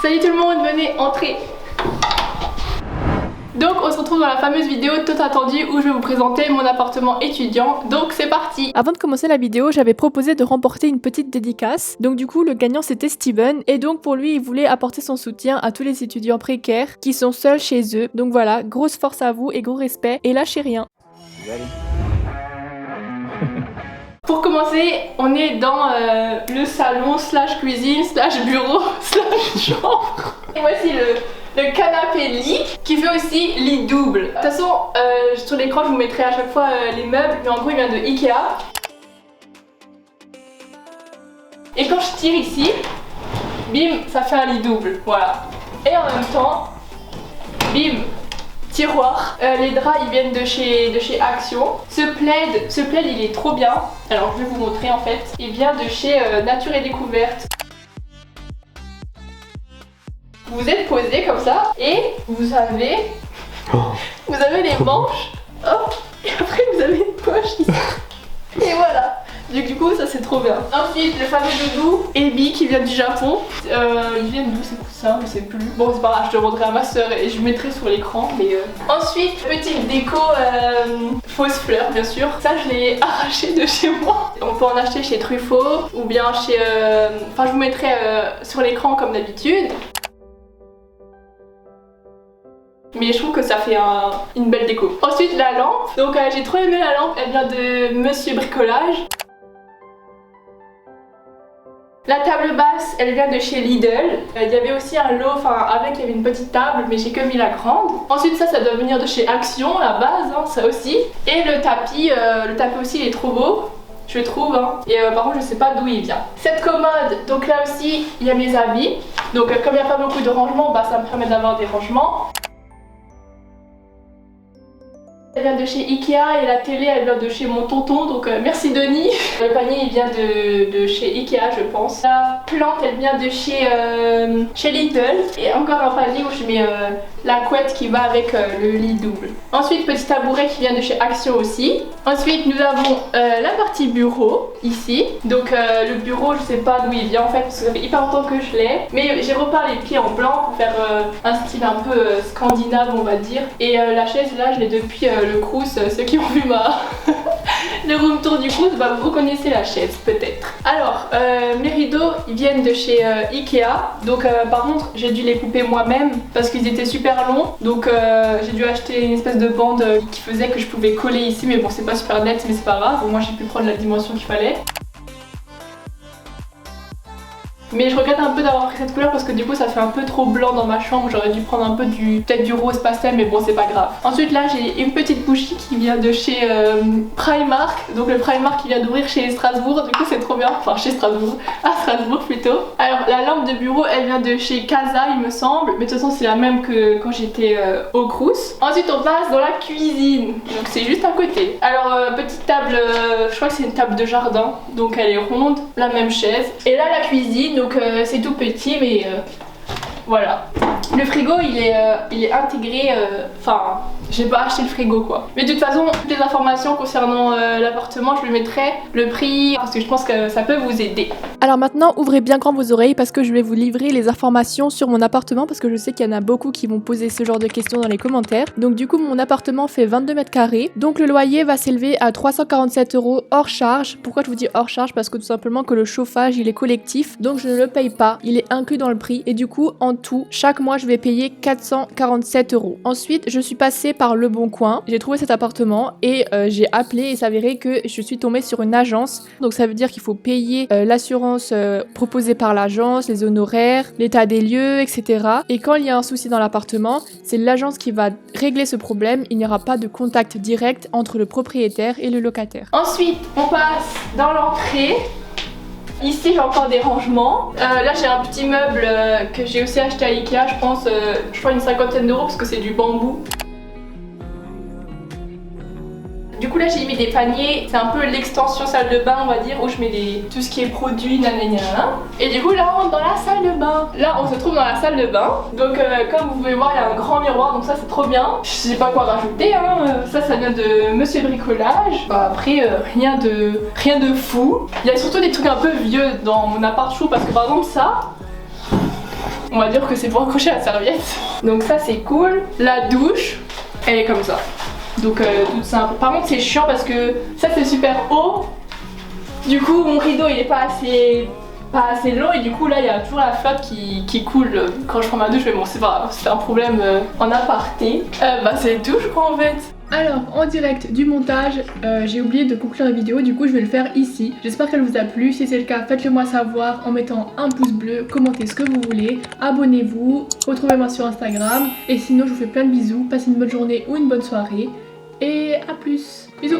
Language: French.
Salut tout le monde, venez, entrez. Donc on se retrouve dans la fameuse vidéo tant attendue où je vais vous présenter mon appartement étudiant, donc c'est parti. Avant de commencer la vidéo, j'avais proposé de remporter une petite dédicace. Donc du coup, le gagnant c'était Steven, et donc pour lui, il voulait apporter son soutien à tous les étudiants précaires qui sont seuls chez eux. Donc voilà, grosse force à vous et gros respect, et lâchez rien. Pour commencer, on est dans le salon slash cuisine slash bureau slash chambre. Et voici le canapé lit qui fait aussi lit double. De toute façon, sur l'écran je vous mettrai à chaque fois les meubles, mais en gros il vient de Ikea. Et quand je tire ici, bim, ça fait un lit double, voilà. Et en même temps, bim, tiroir. Les draps ils viennent de chez Action. Ce plaid il est trop bien. Alors je vais vous montrer en fait. Il vient de chez Nature et Découverte. Vous êtes posé comme ça et vous avez les manches. Hop, et après vous avez une poche ici. Et voilà. Du coup ça c'est trop bien. Ensuite le fameux doudou Ebi qui vient du Japon. Ils viennent d'où ces coussins, je sais plus. Bon c'est pas grave, je demanderai à ma soeur et je mettrai sur l'écran. Mais ensuite petite déco fausse fleur bien sûr. Ça je l'ai arraché de chez moi. On peut en acheter chez Truffaut ou bien chez enfin je vous mettrai sur l'écran comme d'habitude. Mais je trouve que ça fait une belle déco. Ensuite la lampe. Donc j'ai trop aimé la lampe, elle vient de Monsieur Bricolage. La table basse, elle vient de chez Lidl. Il y avait aussi un lot, avec il y avait une petite table, mais j'ai que mis la grande. Ensuite ça doit venir de chez Action, la base, hein, ça aussi. Et le tapis aussi il est trop beau, je trouve. Hein. Et par contre je sais pas d'où il vient. Cette commode, donc là aussi il y a mes habits. Donc comme il n'y a pas beaucoup de rangements, bah, ça me permet d'avoir des rangements. Elle vient de chez Ikea et la télé elle vient de chez mon tonton, donc merci Denis. Le panier il vient de chez Ikea je pense. La plante elle vient de chez Lidl. Et encore un panier où je mets la couette qui va avec le lit double. Ensuite petit tabouret qui vient de chez Action aussi. Ensuite nous avons la partie bureau ici. Donc le bureau je sais pas d'où il vient en fait parce que ça fait hyper longtemps que je l'ai. Mais j'ai repeint les pieds en blanc pour faire un style un peu scandinave on va dire. Et la chaise là je l'ai depuis le Crous, ceux qui ont vu le room tour du Crous, bah, vous reconnaissez la chaise peut-être. Alors mes rideaux ils viennent de chez Ikea. Donc par contre j'ai dû les couper moi-même parce qu'ils étaient super longs. Donc j'ai dû acheter une espèce de bande qui faisait que je pouvais coller ici. Mais bon c'est pas super net mais c'est pas grave. Au moins j'ai pu prendre la dimension qu'il fallait. Mais je regrette un peu d'avoir pris cette couleur parce que du coup ça fait un peu trop blanc dans ma chambre. J'aurais dû prendre un peu peut-être du rose pastel mais bon c'est pas grave. Ensuite là j'ai une petite bougie qui vient de chez Primark. Donc le Primark qui vient d'ouvrir chez Strasbourg. Du coup c'est trop bien. Enfin chez Strasbourg. À Strasbourg plutôt. Alors la lampe de bureau elle vient de chez Casa il me semble. Mais de toute façon c'est la même que quand j'étais au Crous. Ensuite on passe dans la cuisine. Donc c'est juste à côté. Alors petite table, je crois que c'est une table de jardin. Donc elle est ronde. La même chaise. Et là la cuisine. Donc c'est tout petit mais voilà. Le frigo il est intégré, j'ai pas acheté le frigo quoi. Mais de toute façon toutes les informations concernant l'appartement je lui mettrai le prix parce que je pense que ça peut vous aider. Alors maintenant ouvrez bien grand vos oreilles parce que je vais vous livrer les informations sur mon appartement parce que je sais qu'il y en a beaucoup qui vont poser ce genre de questions dans les commentaires. Donc du coup mon appartement fait 22 mètres carrés. Donc le loyer va s'élever à 347 € hors charge. Pourquoi je vous dis hors charge? Parce que tout simplement que le chauffage il est collectif. Donc je ne le paye pas. Il est inclus dans le prix. Et du coup en tout chaque mois je vais payer 447 €. Ensuite je suis passée par Le Bon Coin. J'ai trouvé cet appartement et j'ai appelé et s'avérait que je suis tombée sur une agence. Donc ça veut dire qu'il faut payer l'assurance proposée par l'agence, les honoraires, l'état des lieux, etc. Et quand il y a un souci dans l'appartement, c'est l'agence qui va régler ce problème. Il n'y aura pas de contact direct entre le propriétaire et le locataire. Ensuite on passe dans l'entrée. Ici j'ai encore des rangements. Là j'ai un petit meuble que j'ai aussi acheté à Ikea, je pense une 50aine d'euros parce que c'est du bambou. Du coup là j'ai mis des paniers, c'est un peu l'extension salle de bain on va dire où je mets tout ce qui est produit nanana. Et du coup là on rentre dans la salle de bain. Là on se trouve dans la salle de bain. Donc comme vous pouvez voir il y a un grand miroir donc ça c'est trop bien. Je sais pas quoi rajouter hein. Ça vient de Monsieur Bricolage. Bah, après rien de fou. Il y a surtout des trucs un peu vieux dans mon appart chou parce que par exemple ça On va dire que c'est pour accrocher la serviette. Donc ça c'est cool. La douche, elle est comme ça. Donc toute simple. Par contre c'est chiant parce que ça c'est super haut. Du coup mon rideau il est pas assez long et du coup là il y a toujours la flotte qui coule quand je prends ma douche. Mais bon c'est pas grave, c'est un problème en aparté. Bah c'est tout je crois en fait. Alors, en direct du montage, j'ai oublié de conclure la vidéo, du coup je vais le faire ici. J'espère qu'elle vous a plu, si c'est le cas, faites-le moi savoir en mettant un pouce bleu, commentez ce que vous voulez, abonnez-vous, retrouvez-moi sur Instagram, et sinon je vous fais plein de bisous, passez une bonne journée ou une bonne soirée, et à plus, bisous.